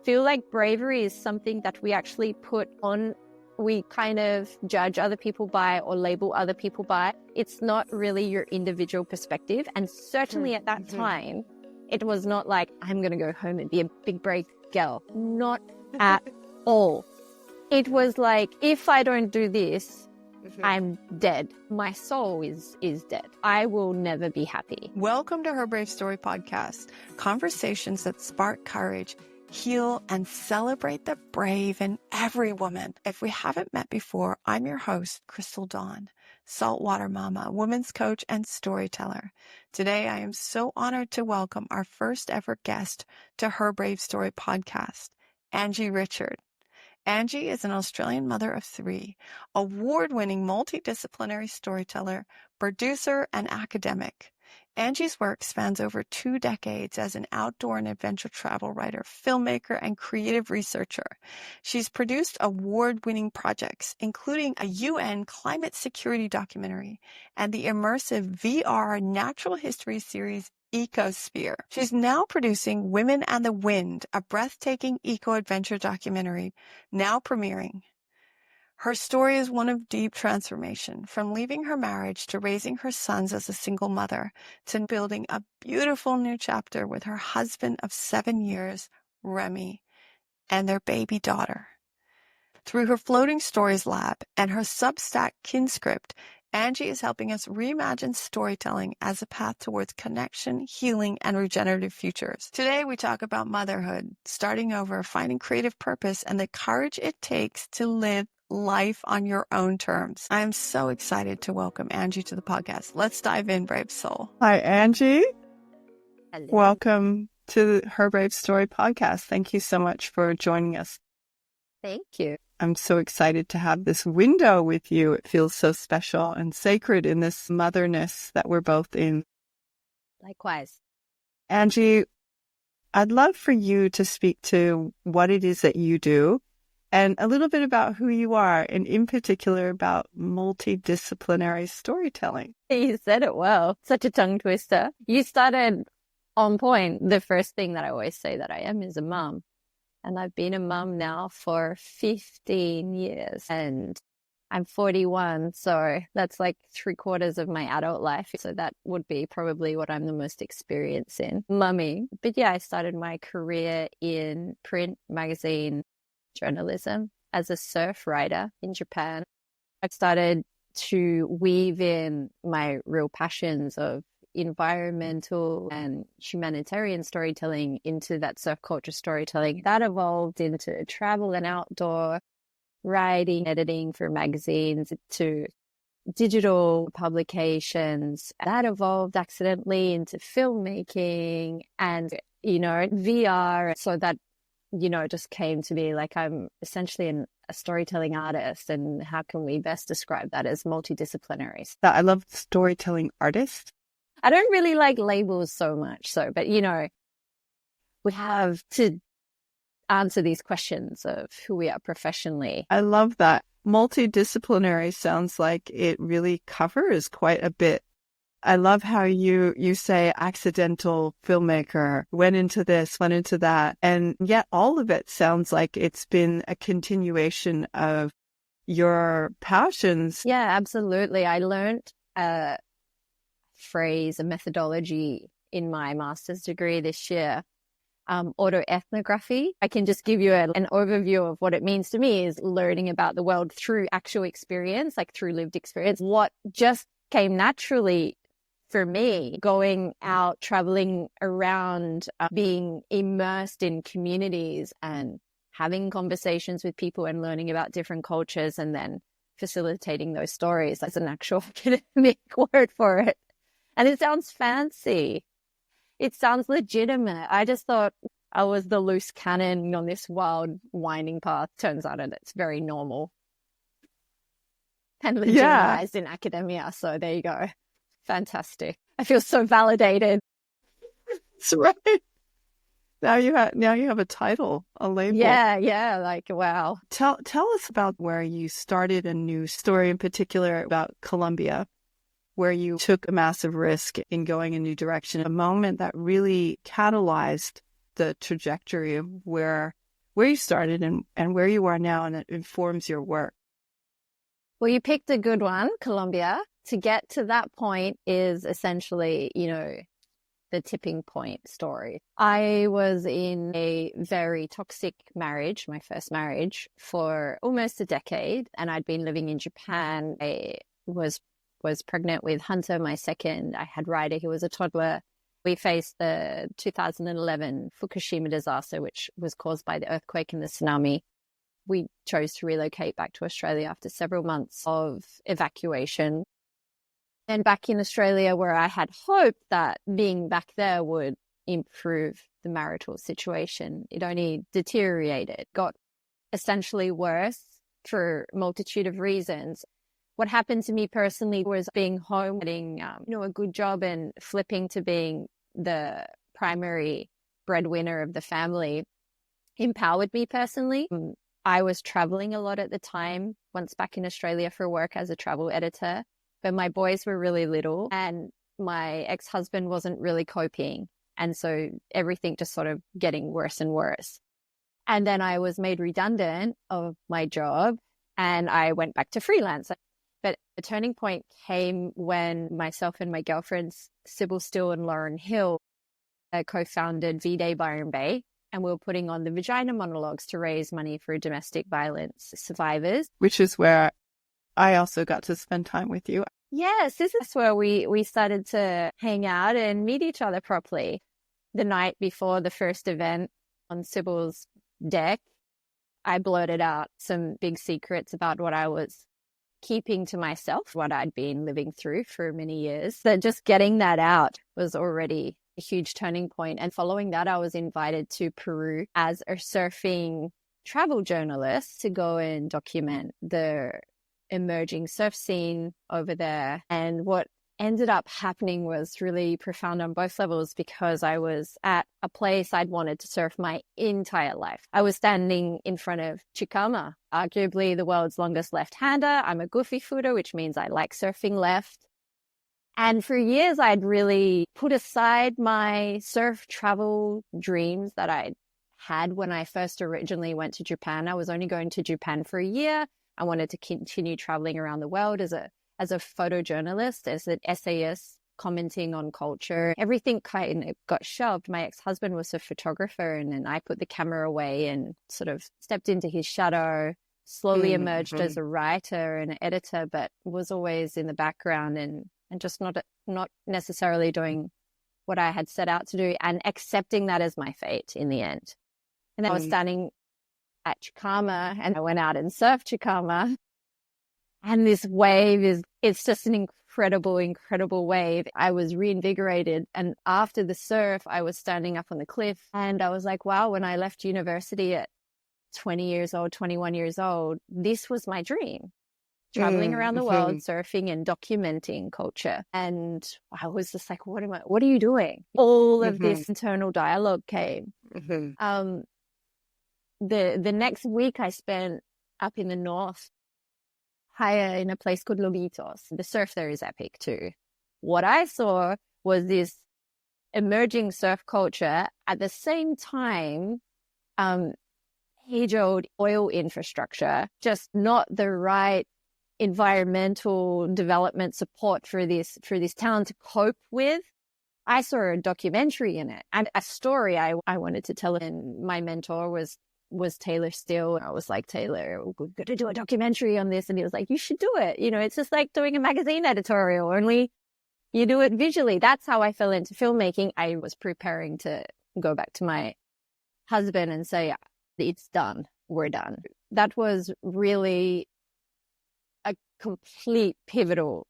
feel like bravery is something that we actually put on, we kind of judge other people by or label other people by. It's not really your individual perspective. And certainly at that time, it was not like, I'm going to go home and be a big brave girl. Not at all. It was like, if I don't do this, I'm dead. My soul is dead. I will never be happy. Welcome to Her Brave Story podcast. Conversations that spark courage, heal, and celebrate the brave in every woman. If we haven't met before, I'm your host, Crystal Dawn, saltwater mama, women's coach, and storyteller. Today, I am so honored to welcome our first ever guest to Her Brave Story podcast, Angie Richard. Angie is an Australian mother of three, award-winning multidisciplinary storyteller, producer, and academic. Angie's work spans over 2 decades as an outdoor and adventure travel writer, filmmaker, and creative researcher. She's produced award-winning projects, including a UN climate security documentary and the immersive VR natural history series Ecosphere. She's now producing Women and the Wind, a breathtaking eco-adventure documentary, now premiering. Her story is one of deep transformation, from leaving her marriage to raising her sons as a single mother, to building a beautiful new chapter with her husband of 7 years, Remy, and their baby daughter. Through her Floating Stories Lab and her Substack Kinscript, Angie is helping us reimagine storytelling as a path towards connection, healing, and regenerative futures. Today, we talk about motherhood, starting over, finding creative purpose, and the courage it takes to live life on your own terms. I am so excited to welcome Angie to the podcast. Let's dive in, brave soul. Hi, Angie. Hello. Welcome to Her Brave Story podcast. Thank you so much for joining us. Thank you. I'm so excited to have this window with you. It feels so special and sacred in this motherness that we're both in. Likewise. Angie, I'd love for you to speak to what it is that you do and a little bit about who you are, and in particular about multidisciplinary storytelling. You said it well. Such a tongue twister. You started on point. The first thing that I always say that I am is a mum. And I've been a mum now for 15 years and I'm 41. So that's like 3/4 of my adult life. So that would be probably what I'm the most experienced in, mumming. But yeah, I started my career in print, magazine, journalism as a surf writer in Japan. I started to weave in my real passions of environmental and humanitarian storytelling into that surf culture storytelling. That evolved into travel and outdoor writing, editing for magazines, to digital publications. That evolved accidentally into filmmaking and, VR. So that, just came to be like I'm essentially a storytelling artist. And how can we best describe that as multidisciplinary? I love storytelling artist. I don't really like labels so much, but we have to answer these questions of who we are professionally. I love that. Multidisciplinary sounds like it really covers quite a bit. I love how you say accidental filmmaker, went into this, went into that, and yet all of it sounds like it's been a continuation of your passions. Yeah, absolutely. I learned a methodology in my master's degree this year, autoethnography. I can just give you an overview of what it means to me is learning about the world through actual experience, like through lived experience. What just came naturally for me, going out, traveling around, being immersed in communities and having conversations with people and learning about different cultures and then facilitating those stories. That's an actual academic word for it. And it sounds fancy. It sounds legitimate. I just thought I was the loose cannon on this wild, winding path. Turns out it's very normal and legitimized in academia. So there you go. Fantastic. I feel so validated. That's right. Now you have a title, a label. Yeah. Like, wow. Tell us about where you started a new story, in particular about Colombia, where you took a massive risk in going a new direction, a moment that really catalyzed the trajectory of where where you started and where you are now, and it informs your work. Well, you picked a good one, Colombia. To get to that point is essentially, the tipping point story. I was in a very toxic marriage, my first marriage, for almost a decade, and I'd been living in Japan. I was pregnant with Hunter, my second. I had Ryder, he was a toddler. We faced the 2011 Fukushima disaster, which was caused by the earthquake and the tsunami. We chose to relocate back to Australia after several months of evacuation. And back in Australia, where I had hoped that being back there would improve the marital situation, it only deteriorated, got essentially worse for a multitude of reasons. What happened to me personally was being home, getting a good job and flipping to being the primary breadwinner of the family empowered me personally. I was traveling a lot at the time, once back in Australia for work as a travel editor, but my boys were really little and my ex-husband wasn't really coping. And so everything just sort of getting worse and worse. And then I was made redundant of my job and I went back to freelance. But the turning point came when myself and my girlfriends, Sybil Steele and Lauren Hill, co-founded V-Day Byron Bay. And we were putting on the Vagina Monologues to raise money for domestic violence survivors. Which is where I also got to spend time with you. Yes, this is where we started to hang out and meet each other properly. The night before the first event on Sybil's deck, I blurted out some big secrets about what I was keeping to myself, what I'd been living through for many years. So just getting that out was already a huge turning point. And following that, I was invited to Peru as a surfing travel journalist to go and document the emerging surf scene over there. And what ended up happening was really profound on both levels because I was at a place I'd wanted to surf my entire life. I was standing in front of Chicama, arguably the world's longest left-hander. I'm a goofy footer, which means I like surfing left. And for years, I'd really put aside my surf travel dreams that I'd had when I first originally went to Japan. I was only going to Japan for a year. I wanted to continue traveling around the world as a photojournalist, as an essayist, commenting on culture. Everything kind of got shelved. My ex-husband was a photographer, and then I put the camera away and sort of stepped into his shadow, slowly emerged as a writer and an editor, but was always in the background and just not necessarily doing what I had set out to do and accepting that as my fate in the end. And then I was standing at Chicama and I went out and surfed Chicama. And this wave it's just an incredible wave. I was reinvigorated. And after the surf, I was standing up on the cliff and I was like, wow, when I left university at 20 years old, 21 years old, this was my dream. Traveling around the world, surfing and documenting culture. And I was just like, what are you doing? All of this internal dialogue came. The next week I spent up in the north, higher in a place called Lomitos. The surf there is epic too. What I saw was this emerging surf culture at the same time, age-old oil infrastructure, just not the right environmental development support for this town to cope with. I saw a documentary in it and a story I wanted to tell. And my mentor was Taylor Steele. I was like, Taylor, we're going to do a documentary on this. And he was like, you should do it. It's just like doing a magazine editorial, only you do it visually. That's how I fell into filmmaking. I was preparing to go back to my husband and say, it's done. We're done. That was really a complete pivotal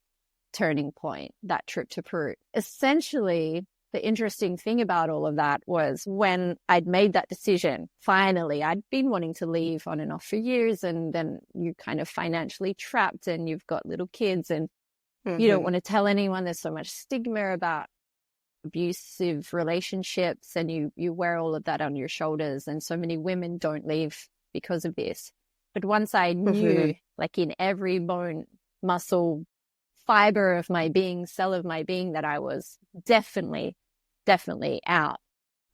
turning point, that trip to Peru. Essentially, the interesting thing about all of that was when I'd made that decision, finally, I'd been wanting to leave on and off for years, and then you're kind of financially trapped and you've got little kids and you don't want to tell anyone. There's so much stigma about abusive relationships and you wear all of that on your shoulders, and so many women don't leave because of this. But once I knew, like in every bone, muscle, fiber of my being, cell of my being, that I was definitely out,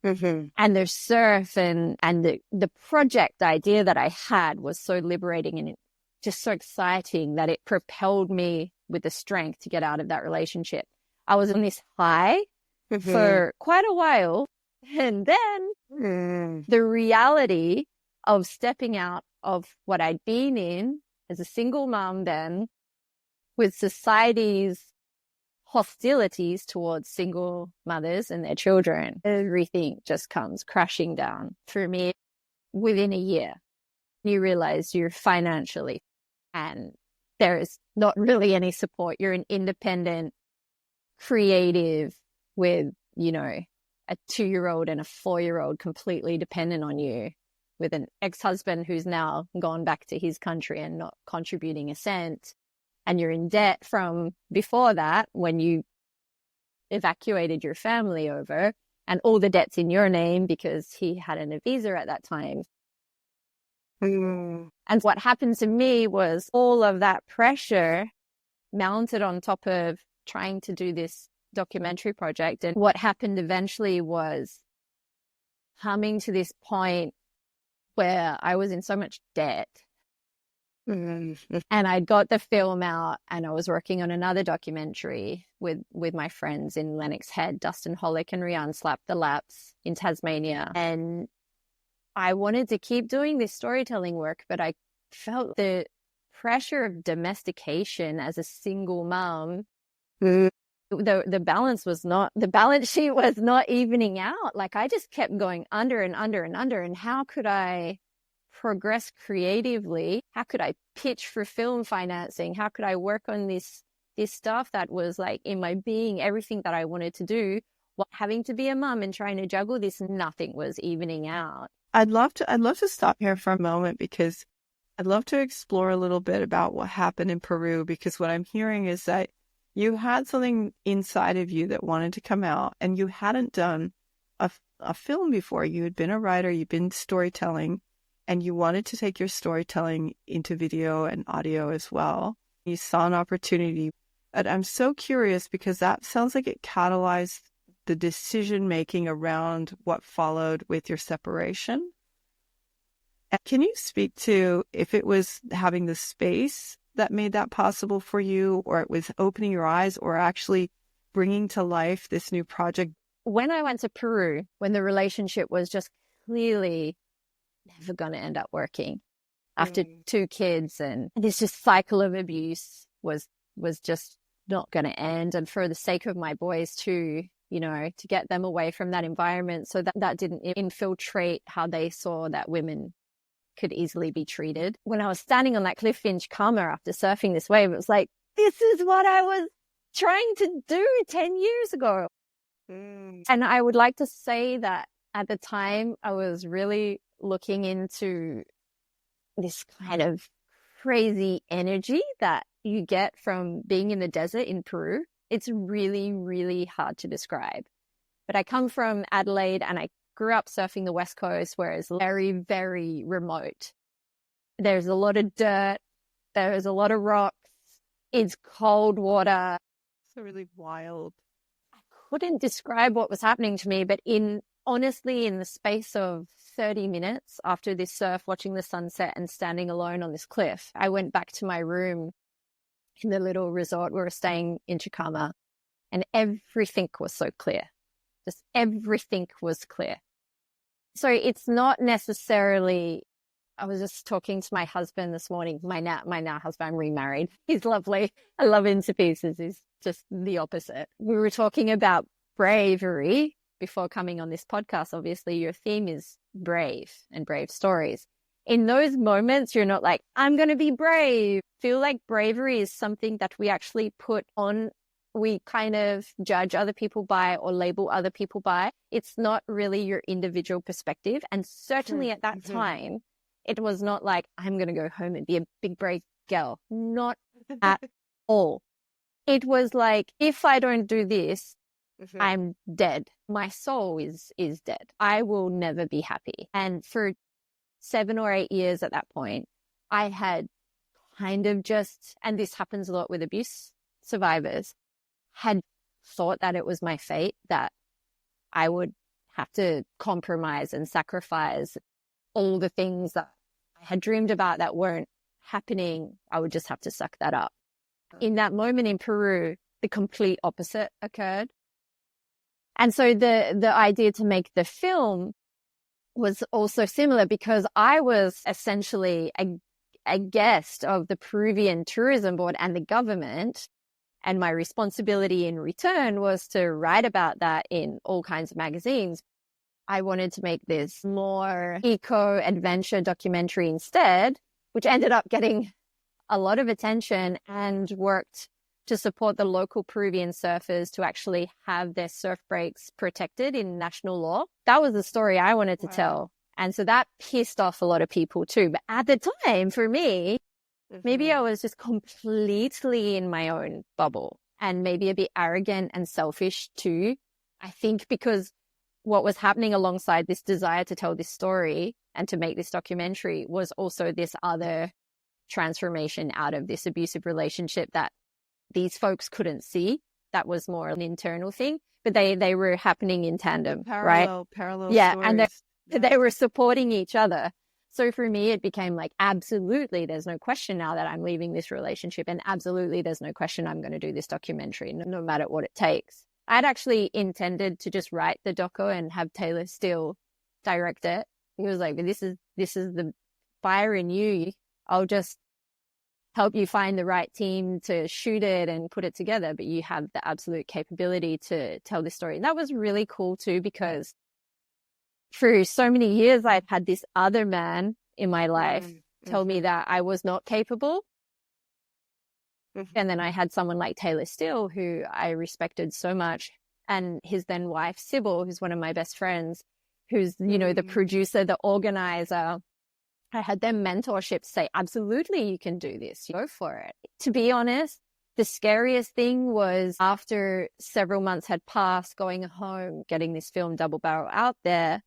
And the surf and the project idea that I had was so liberating and just so exciting that it propelled me with the strength to get out of that relationship. I was on this high for quite a while. And then the reality of stepping out of what I'd been in as a single mom then, with society's hostilities towards single mothers and their children, everything just comes crashing down for me within a year. You realize you're financially, and there is not really any support. You're an independent creative with, a 2-year-old and a 4-year-old completely dependent on you, with an ex-husband who's now gone back to his country and not contributing a cent. And you're in debt from before that when you evacuated your family over, and all the debts in your name because he hadn't a visa at that time. And what happened to me was all of that pressure mounted on top of trying to do this documentary project. And what happened eventually was coming to this point where I was in so much debt. And I'd got the film out and I was working on another documentary with my friends in Lennox Head, Dustin Hollick and Rianne Slap the Laps in Tasmania. And I wanted to keep doing this storytelling work, but I felt the pressure of domestication as a single mom. The balance sheet was not evening out. Like, I just kept going under and under and under. And how could I progress creatively? How could I pitch for film financing? How could I work on this stuff that was like in my being, everything that I wanted to do, while having to be a mom and trying to juggle this? Nothing was evening out. I'd love to stop here for a moment, because I'd love to explore a little bit about what happened in Peru, because what I'm hearing is that you had something inside of you that wanted to come out, and you hadn't done a film before. You had been a writer, you'd been storytelling, and you wanted to take your storytelling into video and audio as well. You saw an opportunity. And I'm so curious, because that sounds like it catalyzed the decision-making around what followed with your separation. And can you speak to if it was having the space that made that possible for you, or it was opening your eyes, or actually bringing to life this new project? When I went to Peru, when the relationship was just clearly never going to end up working after 2 kids, and this just cycle of abuse was just not going to end. And for the sake of my boys too, to get them away from that environment so that didn't infiltrate how they saw that women could easily be treated. When I was standing on that cliff in Chicama after surfing this wave, it was like, this is what I was trying to do 10 years ago. And I would like to say that at the time I was really looking into this kind of crazy energy that you get from being in the desert in Peru. It's really, really hard to describe. But I come from Adelaide and I grew up surfing the West Coast, where it's very, very remote. There's a lot of dirt. There's a lot of rocks. It's cold water. So really wild. I couldn't describe what was happening to me, but honestly, in the space of 30 minutes after this surf, watching the sunset and standing alone on this cliff, I went back to my room in the little resort we were staying in Chicama, and everything was so clear. Just everything was clear. So it's not necessarily, I was just talking to my husband this morning, my now husband. I'm remarried. He's lovely. I love him to pieces. He's just the opposite. We were talking about bravery before coming on this podcast. Obviously, your theme is brave and brave stories. In those moments, you're not like, I'm going to be brave. Feel like bravery is something that we actually put on. We kind of judge other people by or label other people by. It's not really your individual perspective. And certainly at that time, it was not like, I'm going to go home and be a big, brave girl. Not at all. It was like, if I don't do this, I'm dead. My soul is dead. I will never be happy. And for 7 or 8 years at that point, I had kind of just, and this happens a lot with abuse survivors, had thought that it was my fate, that I would have to compromise and sacrifice all the things that I had dreamed about that weren't happening. I would just have to suck that up. In that moment in Peru, the complete opposite occurred. And so the idea to make the film was also similar, because I was essentially a guest of the Peruvian Tourism Board and the government. And my responsibility in return was to write about that in all kinds of magazines. I wanted to make this more eco-adventure documentary instead, which ended up getting a lot of attention and worked to support the local Peruvian surfers to actually have their surf breaks protected in national law. That was the story I wanted to tell. And so that pissed off a lot of people too. But at the time, for me, maybe I was just completely in my own bubble and maybe a bit arrogant and selfish too. I think because what was happening alongside this desire to tell this story and to make this documentary was also this other transformation out of this abusive relationship that these folks couldn't see. That was more an internal thing, but they were happening in tandem, right? Parallel and stories. they were supporting each other. So for me, it became like, absolutely, there's no question now that I'm leaving this relationship, and absolutely, there's no question I'm going to do this documentary, no matter what it takes. I'd actually intended to just write the doco and have Taylor Steele direct it. He was like, this is the fire in you. I'll just help you find the right team to shoot it and put it together, but you have the absolute capability to tell this story. And that was really cool too, because for so many years, I'd had this other man in my life tell me that I was not capable. And then I had someone like Taylor Steele, who I respected so much, and his then wife, Sybil, who's one of my best friends, who's, you know, the producer, the organizer. I had their mentorship say, absolutely, you can do this. Go for it. To be honest, the scariest thing was after several months had passed, going home, getting this film Double Barrel out there,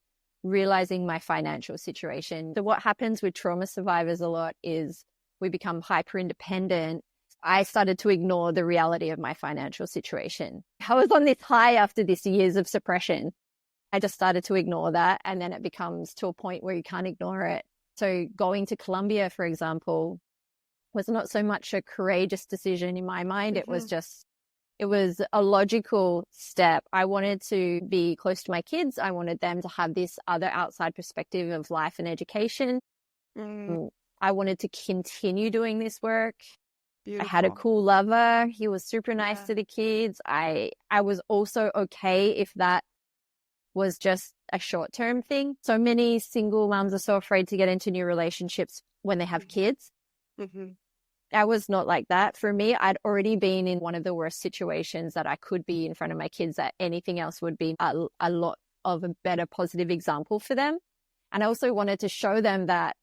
realizing my financial situation. So what happens with trauma survivors a lot is we become hyper independent. I started to ignore the reality of my financial situation. I was on this high after this years of suppression. I just started to ignore that. And then it becomes to a point where you can't ignore it. So going to Colombia, for example, was not so much a courageous decision in my mind. It was a logical step. I wanted to be close to my kids. I wanted them to have this other outside perspective of life and education. I wanted to continue doing this work. Beautiful. I had a cool lover. He was super nice to the kids. I was also okay if that was just a short-term thing. So many single moms are so afraid to get into new relationships when they have kids. I was not like that. For me, I'd already been in one of the worst situations that I could be in front of my kids, that anything else would be a lot of a better positive example for them. And I also wanted to show them that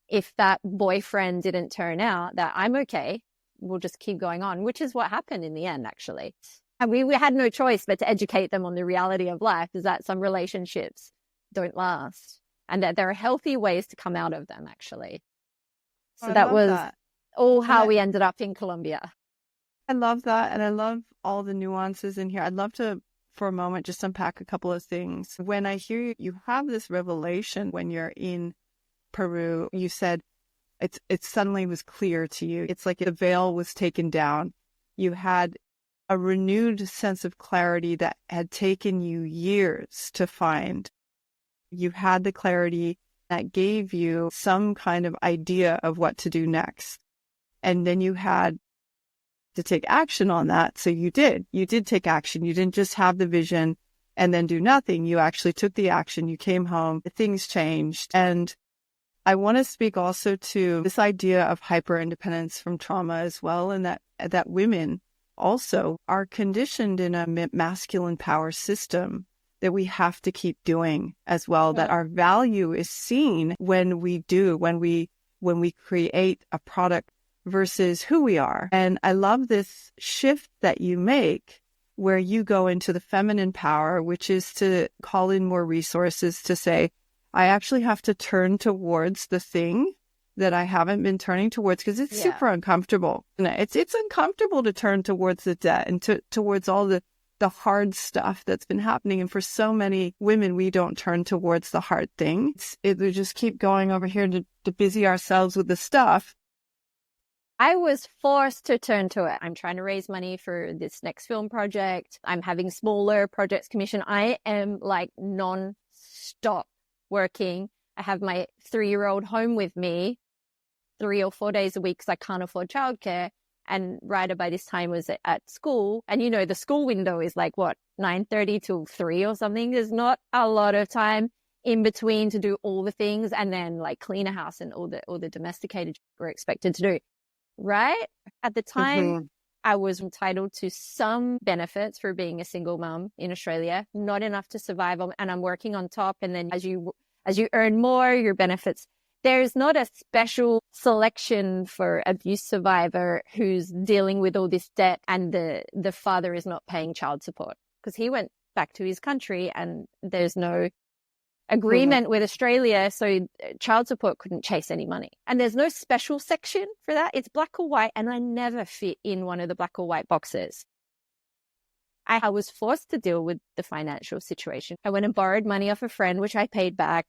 if that boyfriend didn't turn out, that I'm okay. We'll just keep going on, which is what happened in the end, actually. And we had no choice but to educate them on the reality of life, is that some relationships don't last and that there are healthy ways to come out of them, actually. So that was all how we ended up in Colombia. I love that. And I love all the nuances in here. I'd love to, for a moment, just unpack a couple of things. When I hear you have this revelation when you're in Peru, you said it suddenly was clear to you. It's like the veil was taken down. You had a renewed sense of clarity that had taken you years to find. You had the clarity that gave you some kind of idea of what to do next. And then you had to take action on that. So you did take action. You didn't just have the vision and then do nothing. You actually took the action. You came home, things changed. And I want to speak also to this idea of hyper independence from trauma as well, and that women also are conditioned in a masculine power system that we have to keep doing as well, that our value is seen when we create a product versus who we are. And I love this shift that you make where you go into the feminine power, which is to call in more resources to say, I actually have to turn towards the thing that I haven't been turning towards, because it's super uncomfortable. It's uncomfortable to turn towards the debt and towards all the the hard stuff that's been happening. And for so many women, we don't turn towards the hard things. We just keep going over here to busy ourselves with the stuff. I was forced to turn to it. I'm trying to raise money for this next film project. I'm having smaller projects commissioned. I am like non-stop working. I have my 3-year-old home with me 3 or 4 days a week because I can't afford childcare. And Ryder by this time was at school. And the school window is like, 9:30 till 3 or something. There's not a lot of time in between to do all the things and then like clean a house and all the domesticated we're expected to do. Right? At the time, I was entitled to some benefits for being a single mom in Australia, not enough to survive on, and I'm working on top. And then as you earn more, your benefits, there's not a special selection for abuse survivor who's dealing with all this debt and the father is not paying child support because he went back to his country and there's no agreement with Australia, so child support couldn't chase any money. And there's no special section for that. It's black or white, and I never fit in one of the black or white boxes. I was forced to deal with the financial situation. I went and borrowed money off a friend, which I paid back.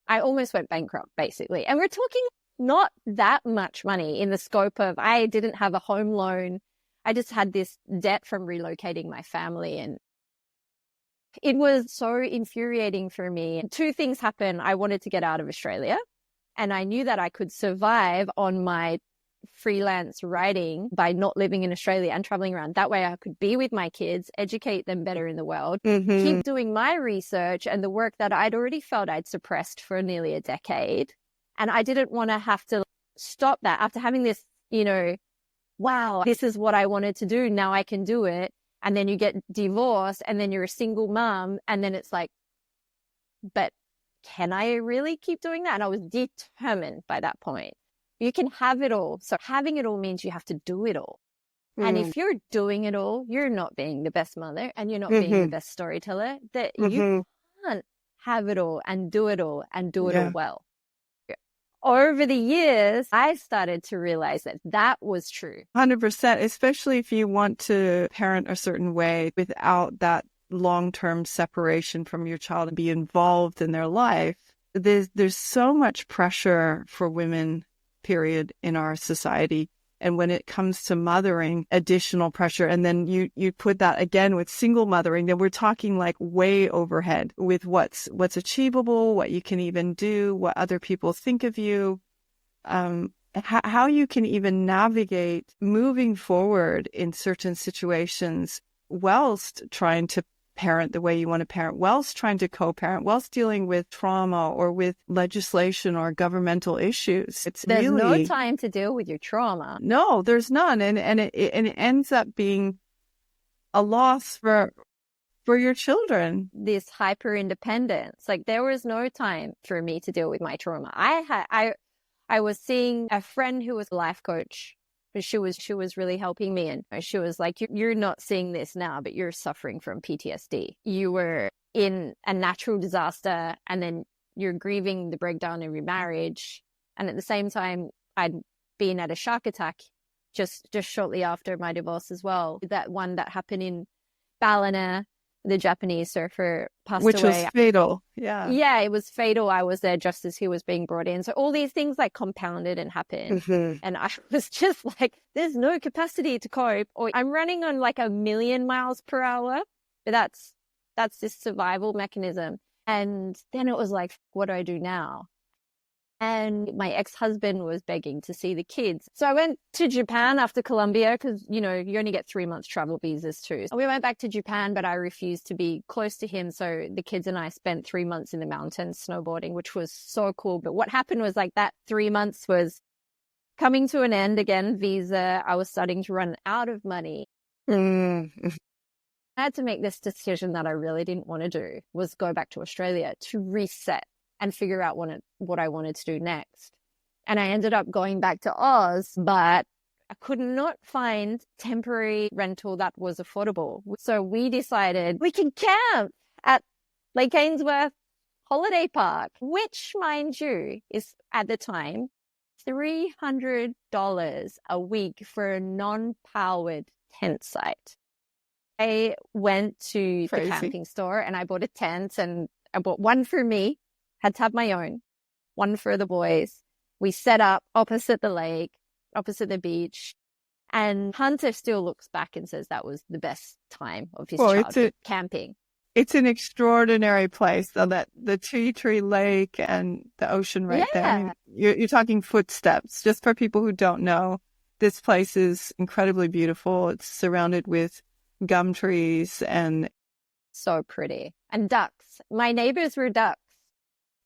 I almost went bankrupt, basically. And we're talking not that much money in the scope of I didn't have a home loan. I just had this debt from relocating my family, and it was so infuriating for me. 2 things happened. I wanted to get out of Australia, and I knew that I could survive on my freelance writing by not living in Australia and traveling around. That way I could be with my kids, educate them better in the world, keep doing my research and the work that I'd already felt I'd suppressed for nearly a decade. And I didn't want to have to stop that after having this, wow, this is what I wanted to do. Now I can do it. And then you get divorced and then you're a single mom. And then it's like, but can I really keep doing that? And I was determined by that point. You can have it all. So having it all means you have to do it all. And if you're doing it all, you're not being the best mother and you're not being the best storyteller. That you can't have it all and do it all and do it all well. Over the years, I started to realize that was true. 100%, especially if you want to parent a certain way without that long-term separation from your child and be involved in their life. There's so much pressure for women, period, in our society. And when it comes to mothering, additional pressure. And then you put that again with single mothering, then we're talking like way overhead with what's achievable, what you can even do, what other people think of you, how you can even navigate moving forward in certain situations whilst trying to parent the way you want to parent, whilst trying to co-parent, whilst dealing with trauma or with legislation or governmental issues. There's no time to deal with your trauma. No, there's none. And it ends up being a loss for your children. This hyper independence. Like there was no time for me to deal with my trauma. I was seeing a friend who was a life coach. She was really helping me. And she was like, you're not seeing this now, but you're suffering from PTSD. You were in a natural disaster and then you're grieving the breakdown of your marriage. And at the same time, I'd been at a shark attack just shortly after my divorce as well. That one that happened in Ballina, the Japanese surfer passed away. Which was fatal. Yeah. Yeah, it was fatal. I was there just as he was being brought in. So all these things like compounded and happened. And I was just like, there's no capacity to cope. Or I'm running on like 1,000,000 miles per hour. But that's this survival mechanism. And then it was like, what do I do now? And my ex-husband was begging to see the kids. So I went to Japan after Colombia because, you only get 3 months travel visas too. So we went back to Japan, but I refused to be close to him. So the kids and I spent 3 months in the mountains snowboarding, which was so cool. But what happened was like that 3 months was coming to an end again, visa. I was starting to run out of money. I had to make this decision that I really didn't want to do, was go back to Australia to reset and figure out what I wanted to do next. And I ended up going back to Oz, but I could not find temporary rental that was affordable. So we decided we can camp at Lake Ainsworth Holiday Park, which, mind you, is at the time $300 a week for a non-powered tent site. I went to the Crazy. camping store and I bought a tent, and I bought one for me, had to have my own, one for the boys. We set up opposite the lake, opposite the beach. And Hunter still looks back and says that was the best time of his childhood, camping. It's an extraordinary place, though, that the Tea Tree Lake and the ocean right there. I mean, you're talking footsteps. Just for people who don't know, this place is incredibly beautiful. It's surrounded with gum trees and so pretty. And ducks. My neighbors were ducks.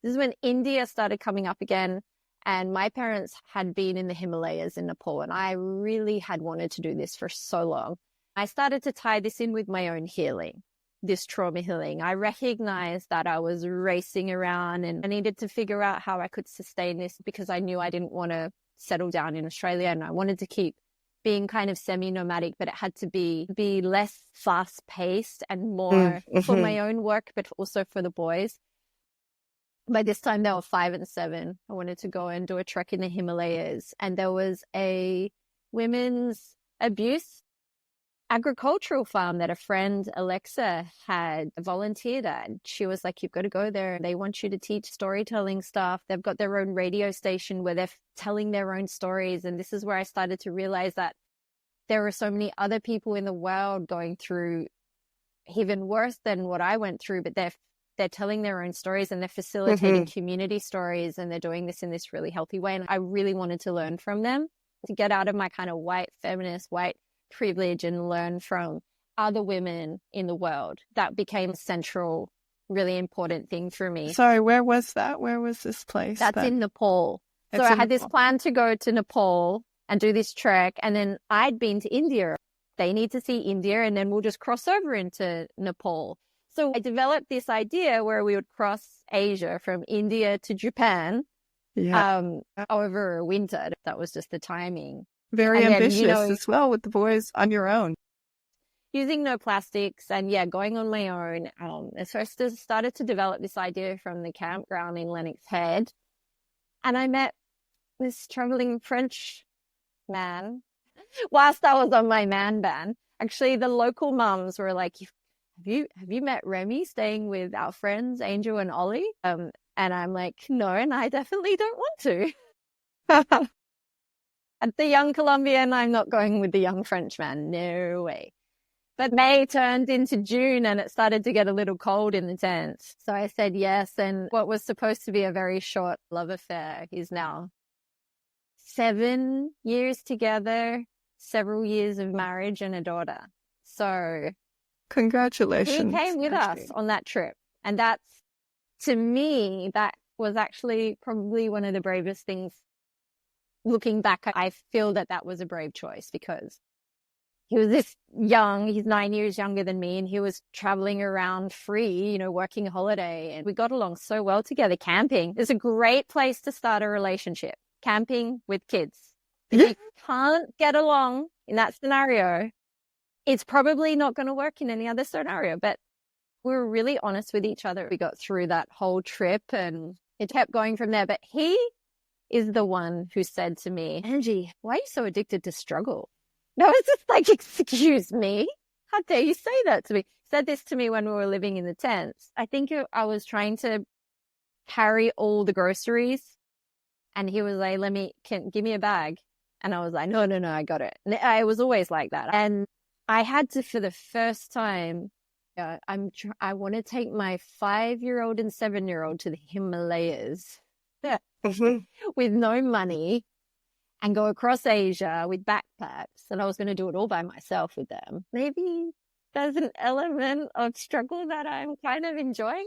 This is when India started coming up again. And my parents had been in the Himalayas in Nepal, and I really had wanted to do this for so long. I started to tie this in with my own healing, this trauma healing. I recognized that I was racing around and I needed to figure out how I could sustain this, because I knew I didn't want to settle down in Australia, and I wanted to keep being kind of semi-nomadic, but it had to be less fast-paced and more for my own work, but also for the boys. By this time, they were 5 and 7. I wanted to go and do a trek in the Himalayas. And there was a women's abuse agricultural farm that a friend, Alexa, had volunteered at. She was like, you've got to go there. They want you to teach storytelling stuff. They've got their own radio station where they're telling their own stories. And this is where I started to realize that there are so many other people in the world going through even worse than what I went through, but they're telling their own stories, and they're facilitating community stories, and they're doing this in this really healthy way. And I really wanted to learn from them, to get out of my kind of white feminist, white privilege, and learn from other women in the world. That became a central, really important thing for me. Sorry, where was that? Where was this place? That's in Nepal. So I had this plan to go to Nepal and do this trek. And then I'd been to India. They need to see India, and then we'll just cross over into Nepal. So I developed this idea where we would cross Asia from India to Japan over winter. That was just the timing. Very ambitious as well, with the boys on your own. Using no plastics and, going on my own. So I started to develop this idea from the campground in Lennox Head. And I met this traveling French man whilst I was on my man ban. Actually, the local mums were like, have you met Remy staying with our friends, Angel and Ollie? And I'm like, no, and I definitely don't want to. At the young Colombian, I'm not going with the young Frenchman. No way. But May turned into June, and it started to get a little cold in the tent. So I said yes. And what was supposed to be a very short love affair is now 7 years together, several years of marriage, and a daughter. So congratulations. He came with us on that trip. And that's, to me, that was actually probably one of the bravest things. Looking back, I feel that was a brave choice, because he was this young, he's 9 years younger than me, and he was traveling around free, working holiday. And we got along so well together. Camping is a great place to start a relationship. Camping with kids. If you can't get along in that scenario, it's probably not going to work in any other scenario. But we were really honest with each other. We got through that whole trip, and it kept going from there. But he is the one who said to me, Angie, why are you so addicted to struggle? And I was just like, excuse me? How dare you say that to me? He said this to me when we were living in the tents. I think I was trying to carry all the groceries, and he was like, give me a bag. And I was like, no, I got it. And I was always like that. And I had to, for the first time, I want to take my 5-year-old and 7-year-old to the Himalayas with no money, and go across Asia with backpacks. And I was going to do it all by myself with them. Maybe there's an element of struggle that I'm kind of enjoying.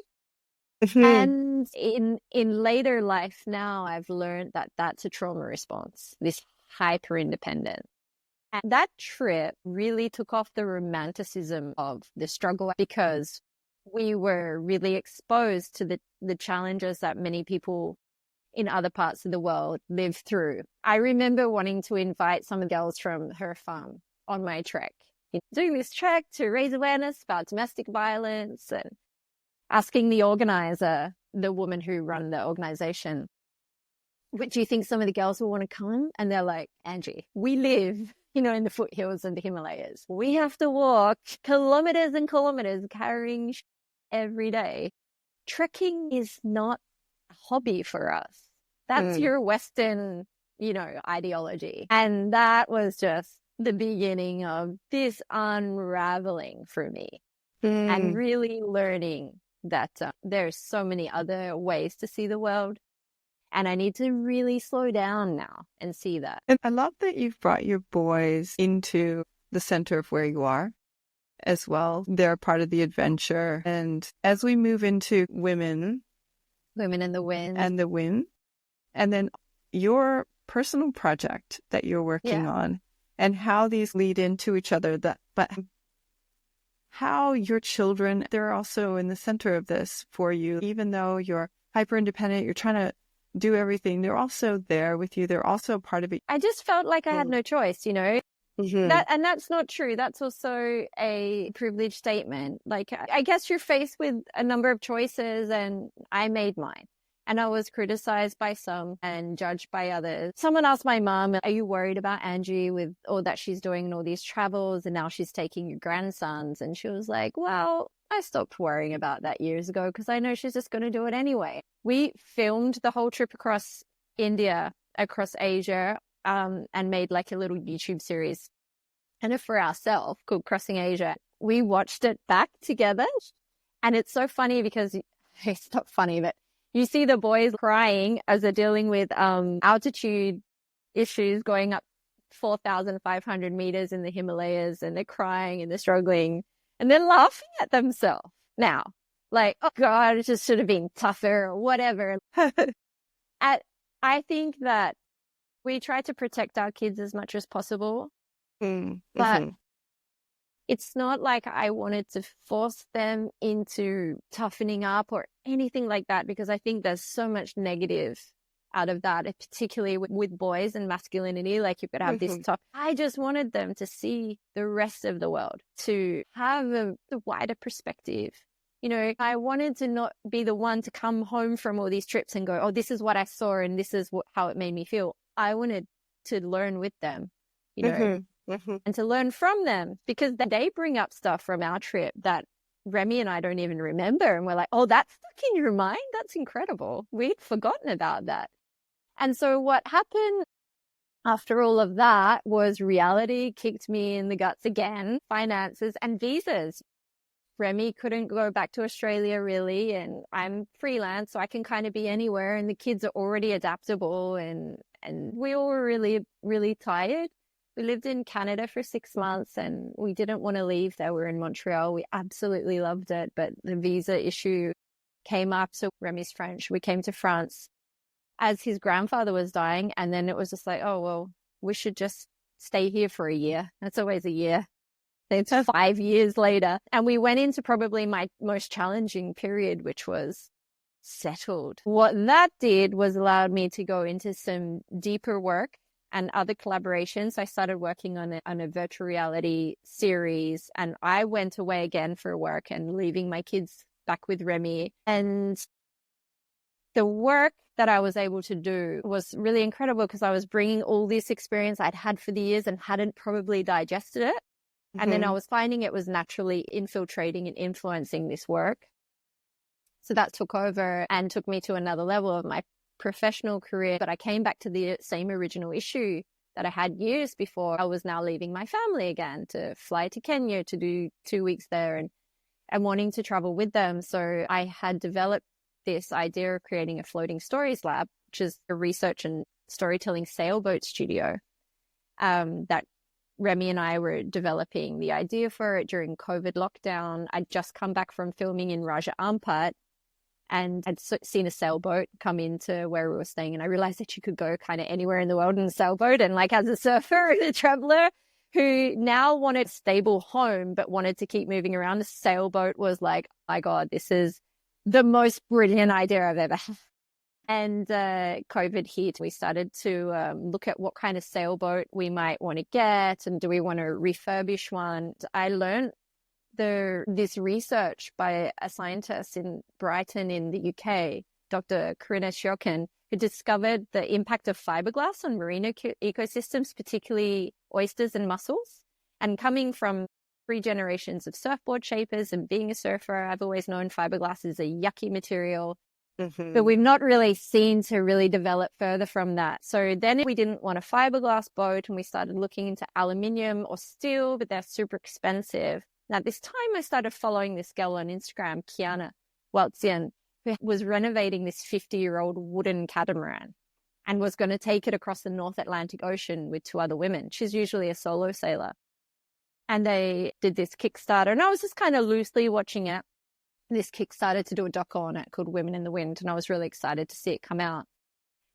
And in later life now, I've learned that that's a trauma response, this hyper independence. And that trip really took off the romanticism of the struggle, because we were really exposed to the challenges that many people in other parts of the world live through. I remember wanting to invite some of the girls from her farm on my trek, doing this trek to raise awareness about domestic violence, and asking the organizer, the woman who ran the organization, do you think some of the girls will want to come? And they're like, Angie, we live in the foothills of the Himalayas. We have to walk kilometers and kilometers carrying every day. Trekking is not a hobby for us. That's your Western, ideology. And that was just the beginning of this unraveling for me and really learning that there's so many other ways to see the world. And I need to really slow down now and see that. And I love that you've brought your boys into the center of where you are as well. They're part of the adventure. And as we move into women in the wind. And then your personal project that you're working on and how these lead into each other, but how your children, they're also in the center of this for you. Even though you're hyper independent, you're trying to do everything, they're also there with you. They're also part of it. I just felt like I had no choice, and that's not true. That's also a privileged statement. Like, I guess you're faced with a number of choices, and I made mine. And I was criticized by some and judged by others. Someone asked my mom, are you worried about Angie with all that she's doing and all these travels, and now she's taking your grandsons? And she was like, well, I stopped worrying about that years ago because I know she's just going to do it anyway. We filmed the whole trip across India, across Asia, and made like a little YouTube series. And for ourselves, called Crossing Asia. We watched it back together. And it's so funny because it's not funny, but you see the boys crying as they're dealing with altitude issues going up 4,500 meters in the Himalayas, and they're crying and they're struggling and they're laughing at themselves now. Like, oh God, it just should have been tougher or whatever. I think that we try to protect our kids as much as possible, but it's not like I wanted to force them into toughening up or anything like that, because I think there's so much negative out of that, particularly with boys and masculinity. Like, you could have this tough. I just wanted them to see the rest of the world, to have the wider perspective. I wanted to not be the one to come home from all these trips and go, oh, this is what I saw and this is how it made me feel. I wanted to learn with them, and to learn from them, because they bring up stuff from our trip that Remy and I don't even remember. And we're like, oh, that's stuck in your mind? That's incredible. We'd forgotten about that. And so what happened after all of that was reality kicked me in the guts again, finances and visas. Remy couldn't go back to Australia really, and I'm freelance, so I can kind of be anywhere, and the kids are already adaptable, and we all were really, really tired. We lived in Canada for 6 months and we didn't want to leave there. We were in Montreal. We absolutely loved it, but the visa issue came up. So Remy's French. We came to France as his grandfather was dying, and then it was just like, oh, well, we should just stay here for a year. That's always a year. It's 5 years later. And we went into probably my most challenging period, which was settled. What that did was allowed me to go into some deeper work and other collaborations. I started working on a virtual reality series, and I went away again for work and leaving my kids back with Remy. And the work that I was able to do was really incredible, because I was bringing all this experience I'd had for the years and hadn't probably digested it. And then I was finding it was naturally infiltrating and influencing this work. So that took over and took me to another level of my professional career. But I came back to the same original issue that I had years before. I was now leaving my family again to fly to Kenya to do 2 weeks there, and wanting to travel with them. So I had developed this idea of creating a floating stories lab, which is a research and storytelling sailboat studio that Remy and I were developing the idea for it during COVID lockdown. I'd just come back from filming in Raja Ampat, and I'd seen a sailboat come into where we were staying, and I realized that you could go kind of anywhere in the world in a sailboat. And like, as a surfer and a traveler who now wanted a stable home but wanted to keep moving around, the sailboat was like, oh my God, this is the most brilliant idea I've ever had. And COVID hit. We started to look at what kind of sailboat we might want to get, and do we want to refurbish one. I learned this research by a scientist in Brighton in the UK Dr. Karina Shiokin, who discovered the impact of fiberglass on marine ecosystems, particularly oysters and mussels. And coming from 3 generations of surfboard shapers and being a surfer, I've always known fiberglass is a yucky material. But we've not really seen to really develop further from that. So then we didn't want a fiberglass boat, and we started looking into aluminium or steel, but they're super expensive. Now, this time I started following this girl on Instagram, Kiana Waltzian, who was renovating this 50-year-old wooden catamaran and was going to take it across the North Atlantic Ocean with 2 other women. She's usually a solo sailor. And they did this Kickstarter, and I was just kind of loosely watching it. This Kickstarter to do a doco on it called Women in the Wind, and I was really excited to see it come out.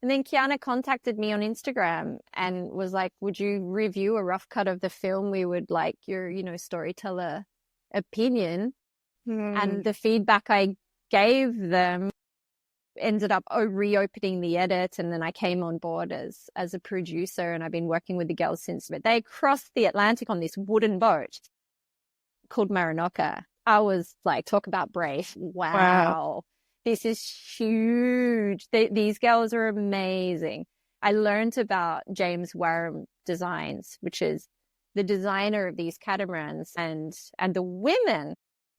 And then Kiana contacted me on Instagram and was like, would you review a rough cut of the film? We would like your, storyteller opinion. And the feedback I gave them ended up reopening the edit, and then I came on board as a producer, and I've been working with the girls since. But they crossed the Atlantic on this wooden boat called Marinoka. I was like, talk about brave. Wow. This is huge. These girls are amazing. I learned about James Wareham Designs, which is the designer of these catamarans, and the women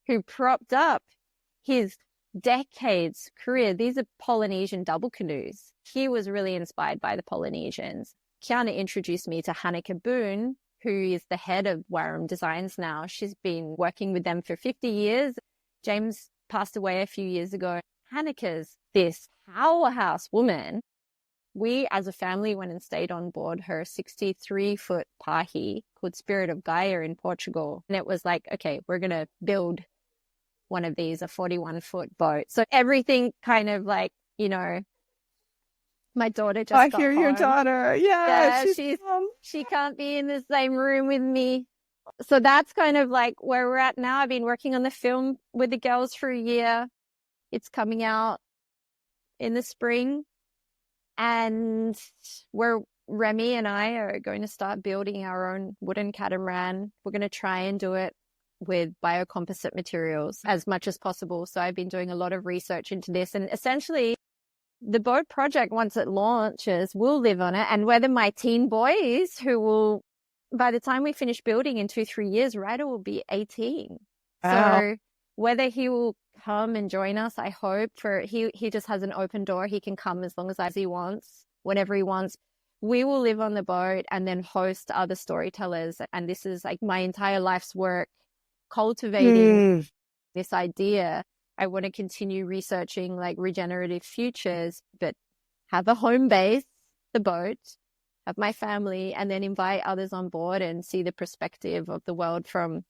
who propped up his decades career. These are Polynesian double canoes. He was really inspired by the Polynesians. Kiana introduced me to Hanneke Boone, who is the head of Wareham Designs now. She's been working with them for 50 years. James passed away a few years ago. Hanneke's this powerhouse woman. We, as a family, went and stayed on board her 63-foot pahi called Spirit of Gaia in Portugal. And it was like, okay, we're going to build one of these, a 41-foot boat. So everything kind of like, my daughter just got hear home. Your daughter. Yeah, she can't be in the same room with me. So that's kind of like where we're at now. I've been working on the film with the girls for a year. It's coming out in the spring. And Remy and I are going to start building our own wooden catamaran. We're going to try and do it with biocomposite materials as much as possible. So I've been doing a lot of research into this, and essentially the boat project, once it launches, will live on it. And whether my teen boys, who will, by the time we finish building in 2-3 years, Ryder will be 18. Wow. So whether he will come and join us, I hope, he just has an open door. He can come as long as he wants, whenever he wants. We will live on the boat and then host other storytellers. And this is like my entire life's work, cultivating this idea. I want to continue researching like regenerative futures, but have a home base, the boat, have my family, and then invite others on board and see the perspective of the world from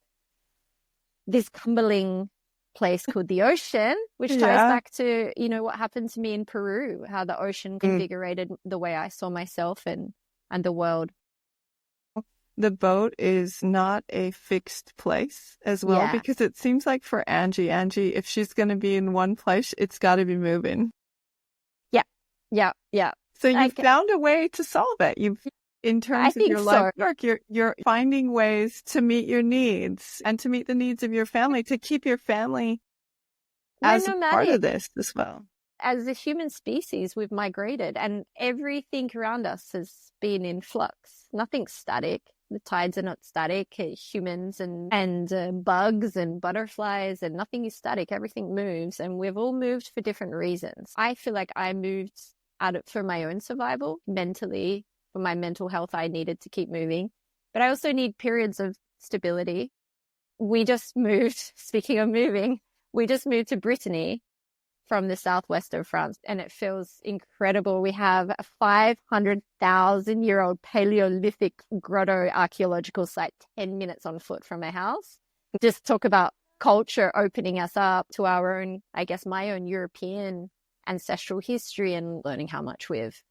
this humbling place called the ocean, which ties back to, what happened to me in Peru, how the ocean invigorated the way I saw myself and the world. The boat is not a fixed place as well, because it seems like for Angie, if she's going to be in one place, it's got to be moving. Yeah. So you've found a way to solve it. In terms of your life work, you're finding ways to meet your needs and to meet the needs of your family, to keep your family as a part of this as well. As a human species, we've migrated, and everything around us has been in flux. Nothing's static. The tides are not static. Humans and bugs and butterflies, and nothing is static. Everything moves, and we've all moved for different reasons. I feel like I moved for my own survival mentally. For my mental health, I needed to keep moving, but I also need periods of stability. We just moved, speaking of moving, we just moved to Brittany from the southwest of France, and it feels incredible. We have a 500,000-year-old Paleolithic grotto archaeological site 10 minutes on foot from my house. Just talk about culture opening us up to our own, I guess, my own European ancestral history, and learning how much we've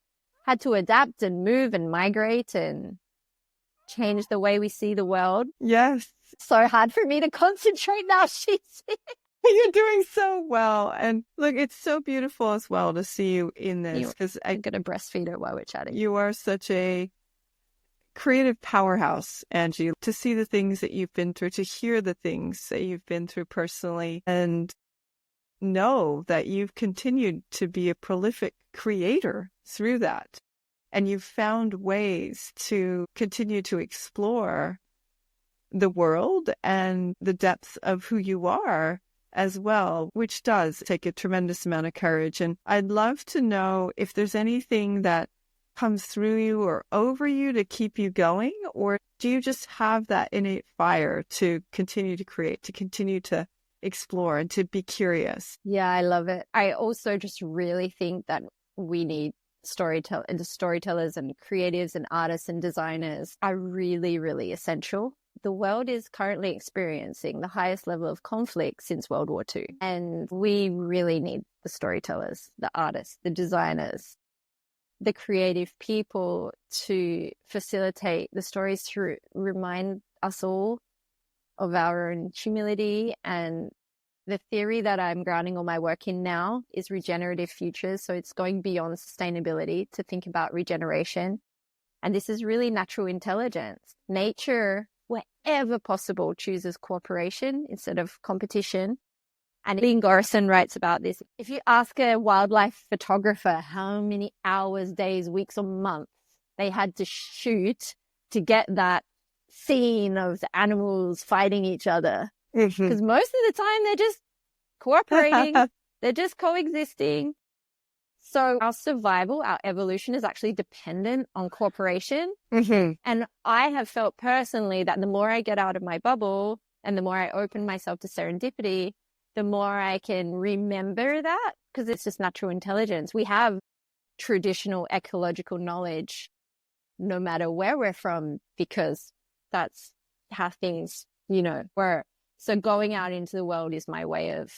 had to adapt and move and migrate and change the way we see the world. Yes. So hard for me to concentrate now. You're doing so well. And look, it's so beautiful as well to see you in this, because I'm going to breastfeed her while we're chatting. You are such a creative powerhouse, Angie, to see the things that you've been through, to hear the things that you've been through personally, and know that you've continued to be a prolific creator through that. And you've found ways to continue to explore the world and the depths of who you are as well, which does take a tremendous amount of courage. And I'd love to know if there's anything that comes through you or over you to keep you going, or do you just have that innate fire to continue to create, to continue to explore and to be curious? Yeah, I love it. I also just really think that we need storytellers and creatives and artists and designers are really, really essential. The world is currently experiencing the highest level of conflict since World War II. And we really need the storytellers, the artists, the designers, the creative people to facilitate the stories, to remind us all of our own humility. And the theory that I'm grounding all my work in now is regenerative futures. So it's going beyond sustainability to think about regeneration. And this is really natural intelligence. Nature, wherever possible, chooses cooperation instead of competition. And Lynn Gorison writes about this. If you ask a wildlife photographer how many hours, days, weeks, or months they had to shoot to get that scene of the animals fighting each other, because most of the time they're just cooperating, they're just coexisting. So our survival, our evolution is actually dependent on cooperation. And I have felt personally that the more I get out of my bubble and the more I open myself to serendipity, the more I can remember that, because it's just natural intelligence. We have traditional ecological knowledge no matter where we're from, because that's how things, were. So going out into the world is my way of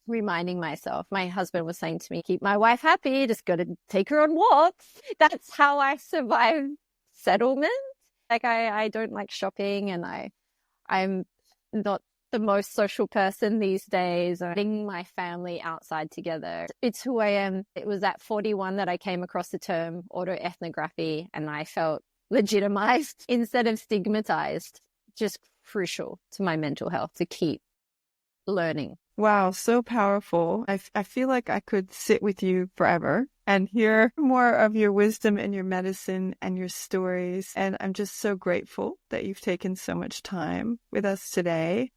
reminding myself. My husband was saying to me, keep my wife happy, just got to take her on walks. That's how I survive settlement. Like I don't like shopping, and I'm not the most social person these days. Getting my family outside together, it's who I am. It was at 41 that I came across the term autoethnography, and I felt legitimized instead of stigmatized. Just crucial to my mental health to keep learning. Wow, so powerful. I feel like I could sit with you forever and hear more of your wisdom and your medicine and your stories. And I'm just so grateful that you've taken so much time with us today.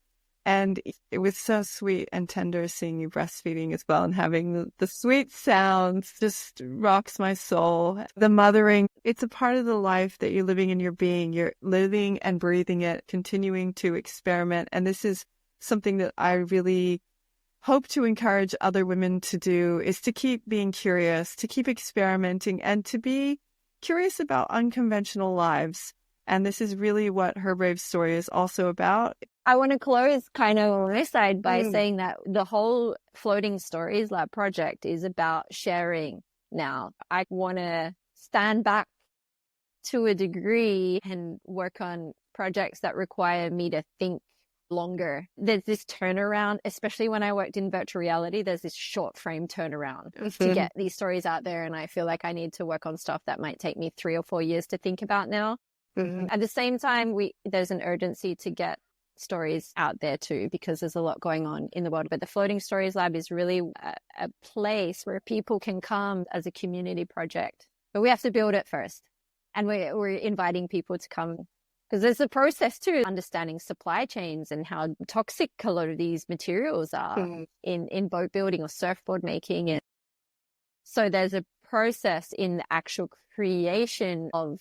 And it was so sweet and tender seeing you breastfeeding as well, and having the sweet sounds just rocks my soul. The mothering, it's a part of the life that you're living in your being. You're living and breathing it, continuing to experiment. And this is something that I really hope to encourage other women to do, is to keep being curious, to keep experimenting, and to be curious about unconventional lives. And this is really what Her Brave Story is also about. I want to close kind of on this side by saying that the whole Floating Stories Lab project is about sharing now. I want to stand back to a degree and work on projects that require me to think longer. There's this turnaround, especially when I worked in virtual reality, there's this short frame turnaround to get these stories out there. And I feel like I need to work on stuff that might take me 3 or 4 years to think about now. At the same time, there's an urgency to get stories out there too, because there's a lot going on in the world. But the Floating Stories Lab is really a place where people can come as a community project. But we have to build it first. And we're inviting people to come, because there's a process too, understanding supply chains and how toxic a lot of these materials are in boat building or surfboard making. And so there's a process in the actual creation of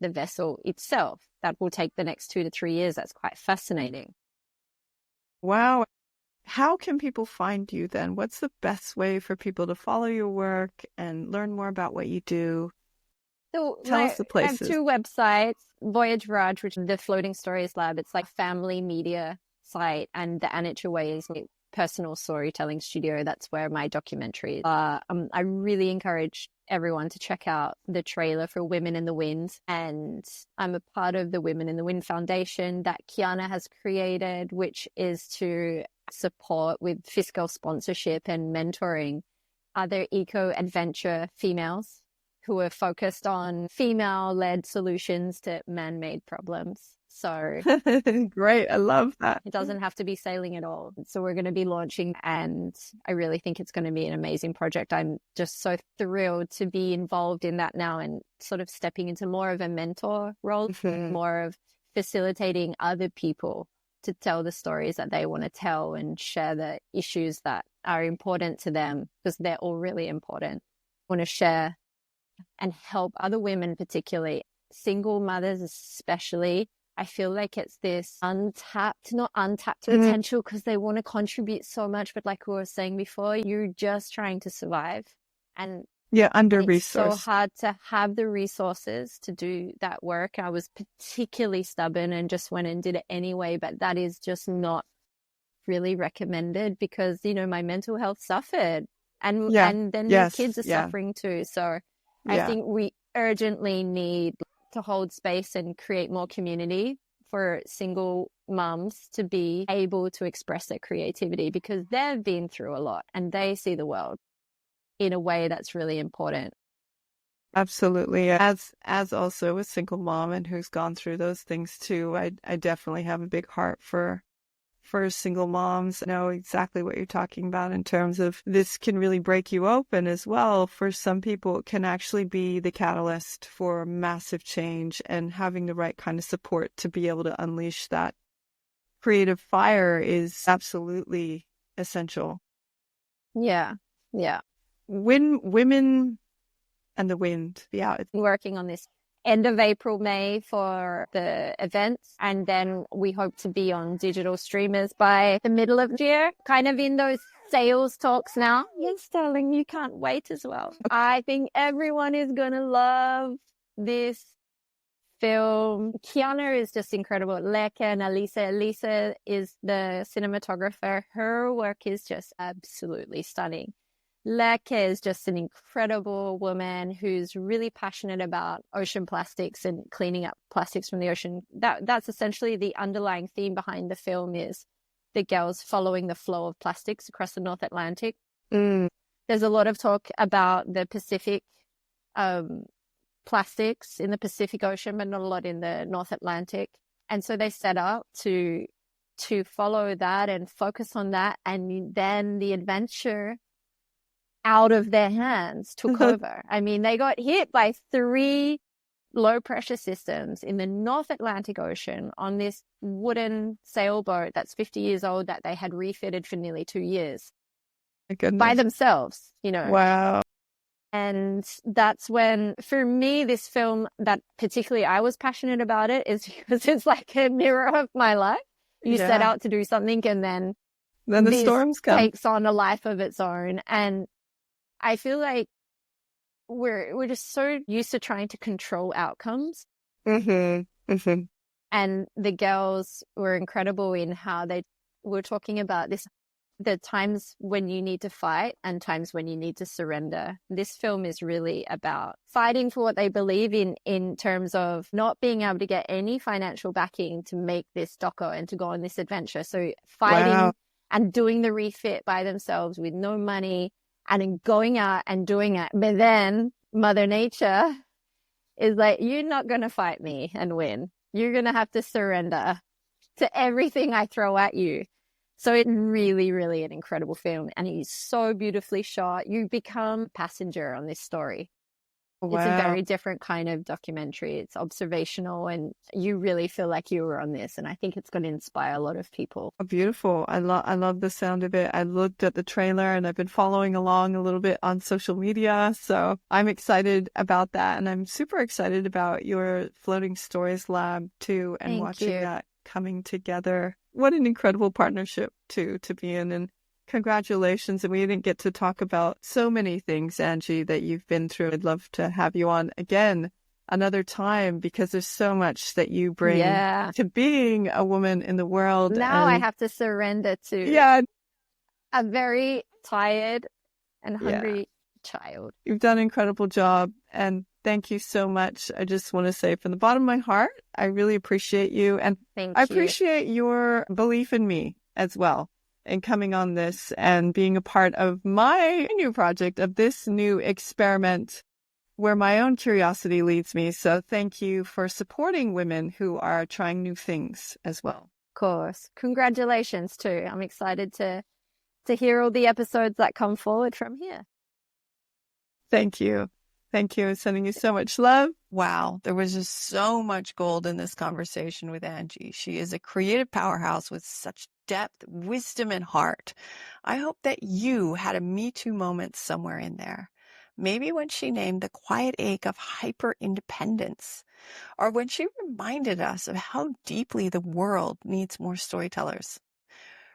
the vessel itself that will take the next 2 to 3 years. That's quite fascinating. Wow. How can people find you then? What's the best way for people to follow your work and learn more about what you do? So Tell us the places. I have 2 websites, Voyage Raj, which is the Floating Stories Lab. It's like family media site, and the Anitra Way is my personal storytelling studio. That's where my documentaries are. I really encourage everyone to check out the trailer for Women in the Wind. And I'm a part of the Women in the Wind Foundation that Kiana has created, which is to support with fiscal sponsorship and mentoring other eco-adventure females who are focused on female-led solutions to man-made problems. So great. I love that. it doesn't have to be sailing at all. So we're going to be launching, and I really think it's going to be an amazing project. I'm just so thrilled to be involved in that now and sort of stepping into more of a mentor role, more of facilitating other people to tell the stories that they want to tell and share the issues that are important to them, because they're all really important. I want to share and help other women, particularly single mothers especially. I feel like it's this not untapped potential, because they want to contribute so much. But like we were saying before, you're just trying to survive. And under-resourced. It's so hard to have the resources to do that work. I was particularly stubborn and just went and did it anyway. But that is just not really recommended, because, you know, my mental health suffered. And then your kids are suffering too. So I think we urgently need to hold space and create more community for single mums to be able to express their creativity, because they've been through a lot and they see the world in a way that's really important. Absolutely. As also a single mom and who's gone through those things too, I definitely have a big heart for single moms. I know exactly what you're talking about in terms of this can really break you open as well. For some people, it can actually be the catalyst for massive change, and having the right kind of support to be able to unleash that creative fire is absolutely essential. Yeah. Women and the wind. Yeah. Working on this end of April, May for the events. And then we hope to be on digital streamers by the middle of the year, kind of in those sales talks now. Yes, darling, you can't wait as well. I think everyone is going to love this film. Kiana is just incredible. Leke and Elisa. Elisa is the cinematographer. Her work is just absolutely stunning. Leke is just an incredible woman who's really passionate about ocean plastics and cleaning up plastics from the ocean. That's essentially the underlying theme behind the film, is the girls following the flow of plastics across the North Atlantic. There's a lot of talk about the Pacific plastics in the Pacific Ocean, but not a lot in the North Atlantic. And so they set out to follow that and focus on that. And then the adventure out of their hands took over. I mean, they got hit by 3 low pressure systems in the North Atlantic Ocean on this wooden sailboat that's 50 years old that they had refitted for nearly 2 years by themselves, you know. Wow. And that's when, for me, this film that particularly I was passionate about it is because it's like a mirror of my life. You set out to do something, and then the storms come. Takes on a life of its own. And I feel like we're just so used to trying to control outcomes. And the girls were incredible in how they were talking about this, the times when you need to fight and times when you need to surrender. This film is really about fighting for what they believe in terms of not being able to get any financial backing to make this doco and to go on this adventure. So fighting and doing the refit by themselves with no money, and then going out and doing it. But then Mother Nature is like, you're not going to fight me and win. You're going to have to surrender to everything I throw at you. So it's really, really an incredible film. And it's so beautifully shot. You become a passenger on this story. Wow. It's a very different kind of documentary. It's observational, and you really feel like you were on this. And I think it's going to inspire a lot of people. Oh, beautiful. I love the sound of it. I looked at the trailer and I've been following along a little bit on social media. So I'm excited about that. And I'm super excited about your Floating Stories Lab too, and Thank watching you. that coming together. What an incredible partnership to be in. And congratulations. And we didn't get to talk about so many things, Angie, that you've been through. I'd love to have you on again another time, because there's so much that you bring to being a woman in the world. Now I have to surrender to a very tired and hungry child. You've done an incredible job, and thank you so much. I just want to say from the bottom of my heart, I really appreciate you, and I appreciate your belief in me as well, and coming on this and being a part of my new project, of this new experiment where my own curiosity leads me. So thank you for supporting women who are trying new things as well. Of course. Congratulations too. I'm excited to hear all the episodes that come forward from here. Thank you. Thank you. Sending you so much love. Wow. There was just so much gold in this conversation with Angie. She is a creative powerhouse with such depth, wisdom, and heart. I hope that you had a Me Too moment somewhere in there. Maybe when she named the quiet ache of hyper independence, or when she reminded us of how deeply the world needs more storytellers.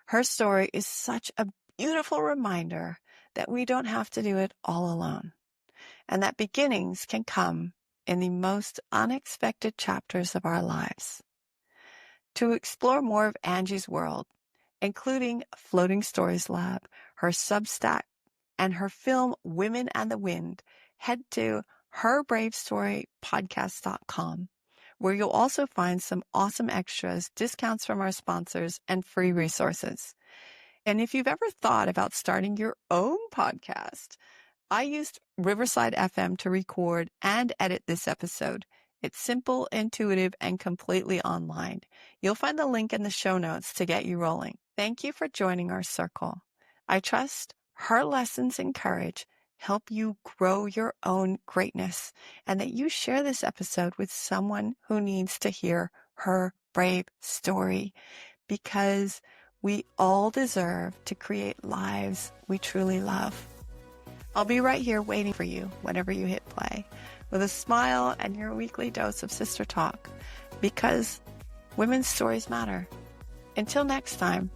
Her story is such a beautiful reminder that we don't have to do it all alone, and that beginnings can come in the most unexpected chapters of our lives. To explore more of Angie's world, including Floating Stories Lab, her Substack, and her film Women and the Wind, head to herbravestorypodcast.com, where you'll also find some awesome extras, discounts from our sponsors, and free resources. And if you've ever thought about starting your own podcast, I used Riverside FM to record and edit this episode. It's simple, intuitive, and completely online. You'll find the link in the show notes to get you rolling. Thank you for joining our circle. I trust her lessons and courage help you grow your own greatness, and that you share this episode with someone who needs to hear her brave story, because we all deserve to create lives we truly love. I'll be right here waiting for you whenever you hit play, with a smile and your weekly dose of sister talk, because women's stories matter. Until next time,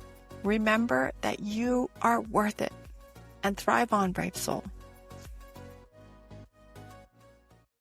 remember that you are worth it, and thrive on, brave soul.